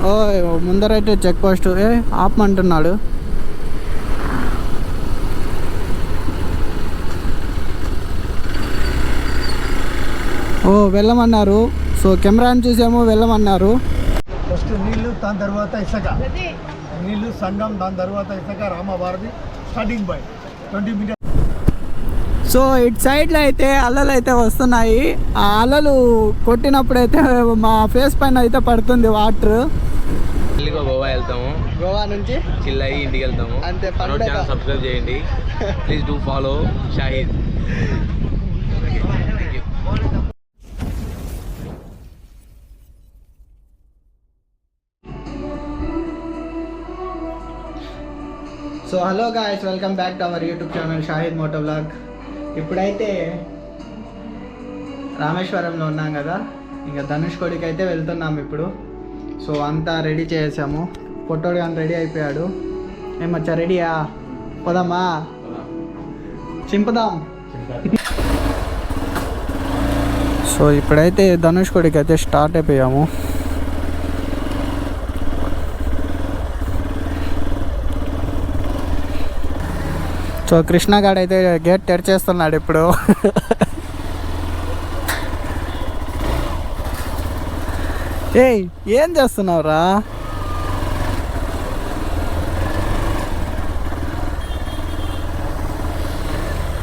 ఓ ముందరైతే check post ఆపమంటున్నాడు. ఓ వెళ్ళమన్నారు. So కెమెరాని చూసాము, వెళ్ళమన్నారు. First నీళ్ళు, దాని తర్వాత ఇసుక, నీళ్ళు సంగం, దాని తర్వాత ఇసుక, రామభారతి స్టార్టింగ్ బై 20 మీటర్స్. సో ఇటు సైడ్లో అయితే అలలు అయితే వస్తున్నాయి. ఆ అలలు కొట్టినప్పుడైతే మా ఫేస్ పైన అయితే పడుతుంది వాటర్. గోవా వెళ్తాము, గోవా నుంచి చిల్ అయ్యి ఇంటికి వెళ్తాము. అంతే. ఛానల్ సబ్స్క్రైబ్ చేయండి, please do follow Shahid. So hello guys, welcome back to our YouTube channel Shahid moto vlog. ఇప్పుడైతే రామేశ్వరంలో ఉన్నాం కదా, ఇంకా ధనుష్కోడికి అయితే వెళ్తున్నాం ఇప్పుడు. సో అంతా రెడీ చేసాము. పొట్టోడు కానీ రెడీ అయిపోయాడు. ఏమచ్చా రెడీయా? పోదామా, చింపుదాం. సో ఇప్పుడైతే ధనుష్కోడికి అయితే స్టార్ట్ అయిపోయాము. సో కృష్ణగాడు అయితే గేట్ తెరిచేస్తున్నాడు ఇప్పుడు. ఏయ్ ఏం చేస్తున్నావురా?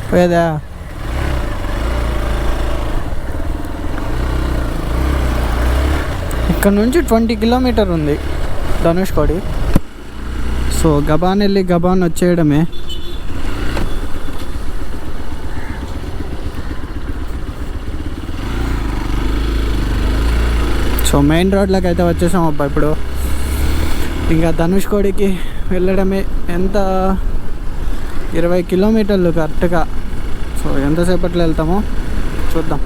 పోయేదా? ఇక్కడ నుంచి 20 కిలోమీటర్ ఉంది ధనుష్కోడి. సో గబాన్ వెళ్ళి గబాన్ వచ్చేయడమే. సో మెయిన్ రోడ్లోకి అయితే వచ్చేసాం అబ్బా ఇప్పుడు. ఇంకా ధనుష్కోడికి వెళ్ళడమే. ఎంత 20 కిలోమీటర్లు కరెక్ట్గా. సో ఎంతసేపట్లో వెళ్తామో చూద్దాం.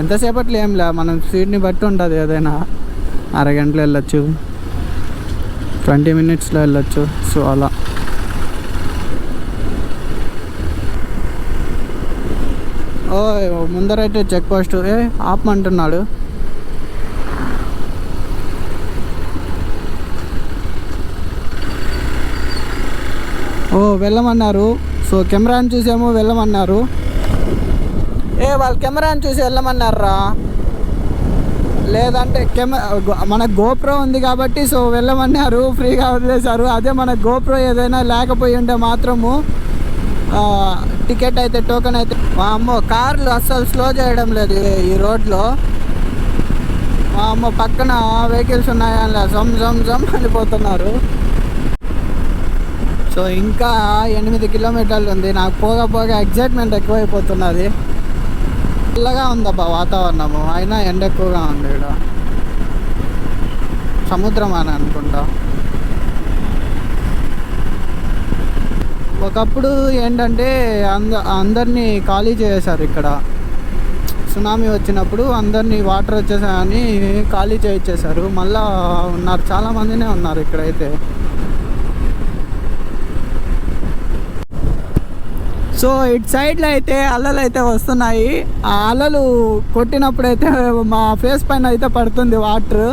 ఎంతసేపట్లో ఏం లే, మనం స్పీడ్ని బట్టి ఉంటుంది. ఏదైనా అరగంటలో వెళ్ళొచ్చు, 20 మినిట్స్లో వెళ్ళొచ్చు. సో అలా ఓ ముందరైతే చెక్ పోస్ట్ ఆపమంటున్నాడు. ఓ వెళ్ళమన్నారు. సో కెమెరాని చూసాము, వెళ్ళమన్నారు. వాళ్ళు కెమెరాని చూసి వెళ్ళమన్నారా? లేదంటే మన గోప్రో ఉంది కాబట్టి సో వెళ్ళమన్నారు, ఫ్రీగా వదిలేశారు. అదే మన గోప్రో ఏదైనా లేకపోయి ఉంటే మాత్రము టికెట్ అయితే, టోకెన్ అయితే. మా అమ్మ కార్లు అస్సలు స్లో చేయడం లేదు ఈ రోడ్లో. మా అమ్మ పక్కన వెహికల్స్ ఉన్నాయని జమ్ జమ్ జమ్ అనిపోతున్నారు. సో ఇంకా 8 కిలోమీటర్లు ఉంది. నాకు పోగా ఎగ్జైట్మెంట్ ఎక్కువైపోతున్నది. చల్లగా ఉందబ్బా వాతావరణము, అయినా ఎండ ఎక్కువగా ఉంది. ఇక్కడ సముద్రం అని అనుకుంటా. ఒకప్పుడు ఏంటంటే అందరినీ ఖాళీ చేశారు ఇక్కడ. సునామీ వచ్చినప్పుడు అందరినీ వాటర్ వచ్చేసాయని ఖాళీ చేయించేశారు. మళ్ళా ఉన్నారు, చాలామందినే ఉన్నారు ఇక్కడైతే. సో ఇటు సైడ్లో అయితే అలలు అయితే వస్తున్నాయి. ఆ అలలు కొట్టినప్పుడైతే మా ఫేస్ పైన అయితే పడుతుంది వాటర్.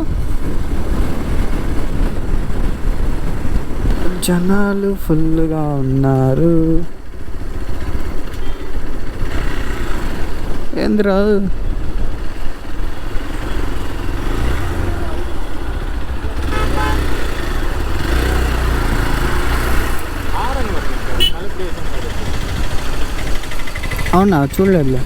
జనాలు ఫుల్గా ఉన్నారు. ఏంద్రా అవునా? చూడలేదు.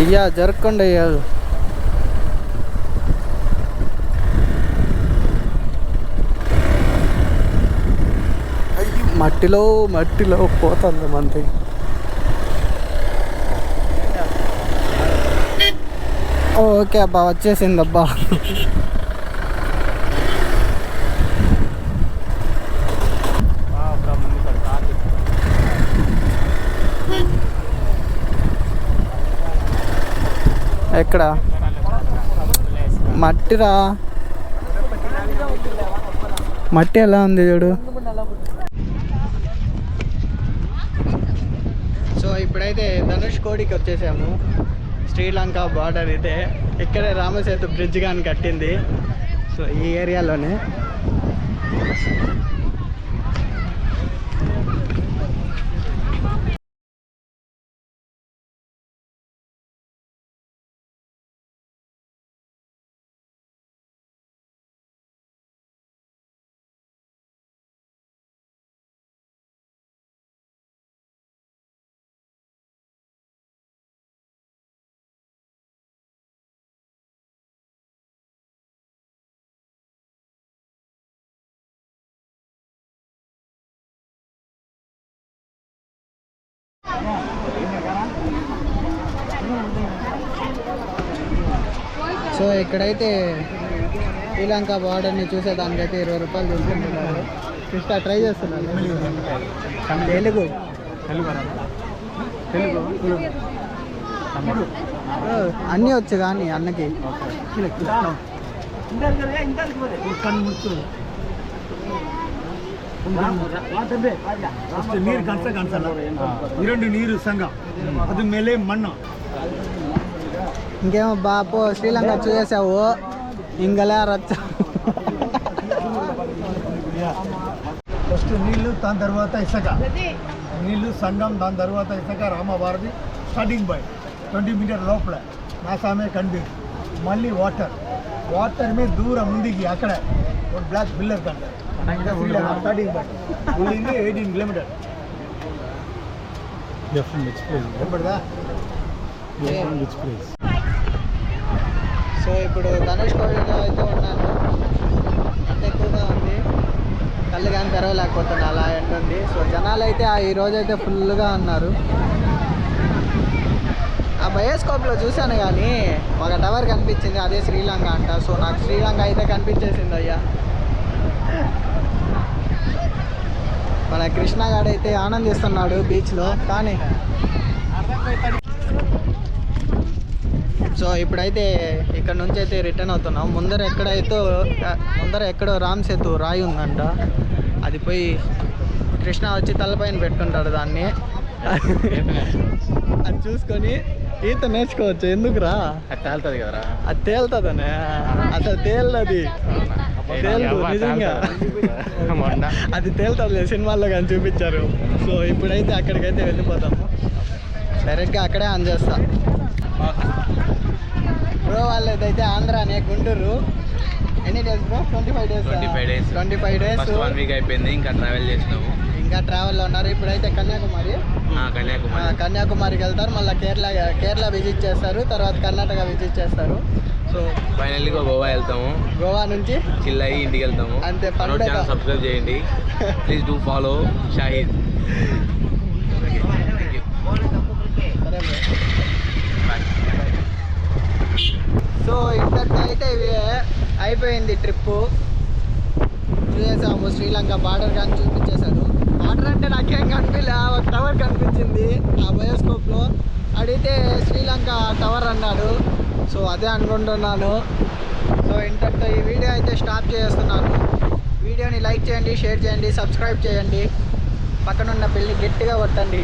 అయ్యా జరగకుండా అయ్యా. మట్టిలో పోతుంది మంది. ఓకే అబ్బా, వచ్చేసింది అబ్బా. ఎక్కడ మట్టిరా, మట్టి ఎలా ఉంది చూడు. సో ఇప్పుడైతే ధనుష్కోడికి వచ్చేసాము. శ్రీలంక బార్డర్ ఇదే. ఇక్కడే రామసేతు బ్రిడ్జ్ కానీ కట్టింది. సో ఈ ఏరియాలోనే. సో ఇక్కడైతే శ్రీలంక బార్డర్ని చూసేదానికైతే 20 రూపాయలు తీసుకుంటున్నారు. కృష్ణ ట్రై చేస్తున్నారు. తెలుగు అన్నీ వచ్చు కానీ అన్నకి. ನೀರು ಕಾಣಿಸಲ್ಲ, ಇರೊಂದು ನೀರು ಸಂಘ ಅದು ಮೇಲೆ ಮಣ್ಣು. ఇంకేమో బాపు శ్రీలంక చూసేసావు, ఇంగలే రచ్చ. ఫస్ట్ నీళ్ళు, దాని తర్వాత ఇసుక. నీళ్ళు సంఘం, దాని తర్వాత ఇసుక రామవారధి స్టార్టింగ్ బాయ్ 20 మీటర్ లోపల నా సామే కనిపి. మళ్ళీ వాటర్, వాటర్ మీద దూరం ముందుకి అక్కడ ఒక బ్లాక్ పిల్లర్ కంట స్టార్టింగ్ బాయ్ 18 కిలోమీటర్. సో ఇప్పుడు ధనుష్కోడిలో అయితే ఉన్నాను. అంత ఎక్కువగా ఉంది, కళ్ళు కానీ తెరవలేకపోతున్నా, అలా ఉంటుంది. సో జనాలు అయితే ఈ రోజు అయితే ఫుల్గా ఉన్నారు. ఆ బయోస్కోప్లో చూశాను కానీ ఒక టవర్ కనిపించింది, అదే శ్రీలంక అంట. సో నాకు శ్రీలంక అయితే కనిపించేసింది అయ్యా. మన కృష్ణ గారు అయితే ఆనందిస్తున్నాడు బీచ్లో. కానీ సో ఇప్పుడైతే ఇక్కడ నుంచి అయితే రిటర్న్ అవుతున్నాం. ముందర ఎక్కడో రామ్ సేతు రాయి ఉందంట, అది పోయి కృష్ణ వచ్చి తలపైన పెట్టుకుంటాడు దాన్ని. అది చూసుకొని ఈత నేర్చుకోవచ్చు. ఎందుకురా, అది తేలుతుంది కదరా. అది తేలుతుందనే, అసలు తేలది, తేలదు నిజంగా. అది తేలుతుంది, సినిమాల్లో కానీ చూపించారు. సో ఇప్పుడైతే అక్కడికైతే వెళ్ళిపోతాము. డైరెక్ట్గా అక్కడే ఆన్ చేస్తా. బ్రో వాళ్ళదైతే ఆంధ్రానే, గుంటూరు. ఎన్ని days bro? 25 days. 25 days. 1 week అయిపోయింది, ఇంకా ట్రావెల్ చేసినాము. ఇంకా ట్రావెల్లో ఉన్నారు. ఇప్పుడైతే కన్యాకుమారికి వెళ్తారు. మళ్ళీ కేరళ విజిట్ చేస్తారు, తర్వాత కర్ణాటక విజిట్ చేస్తారు. సో ఫైనల్గా గోవా వెళ్తాము. గోవా నుంచి చిల్ అయ్యి ఇంటికి వెళ్తాము. అంతే. పండుగ సబ్స్క్రైబ్ చేయండి, ప్లీజ్ డూ ఫాలో షాహిద్. సరే బ్రో. సో ఇంతటితో అయితే అయిపోయింది ట్రిప్పు. చూసేసాము శ్రీలంక బార్డర్ కానీ చూపించేశారు. బార్డర్ అంటే నాకేం కనిపించలే, ఒక టవర్ కనిపించింది ఆ బయోస్కోప్లో. అడిగితే శ్రీలంక టవర్ అన్నాడు. సో అదే అనుకుంటున్నాను. సో ఇంతటితో ఈ వీడియో అయితే స్టాప్ చేస్తున్నాను. వీడియోని లైక్ చేయండి, షేర్ చేయండి, సబ్స్క్రైబ్ చేయండి, పక్కనున్న బెల్ని గట్టిగా కొట్టండి.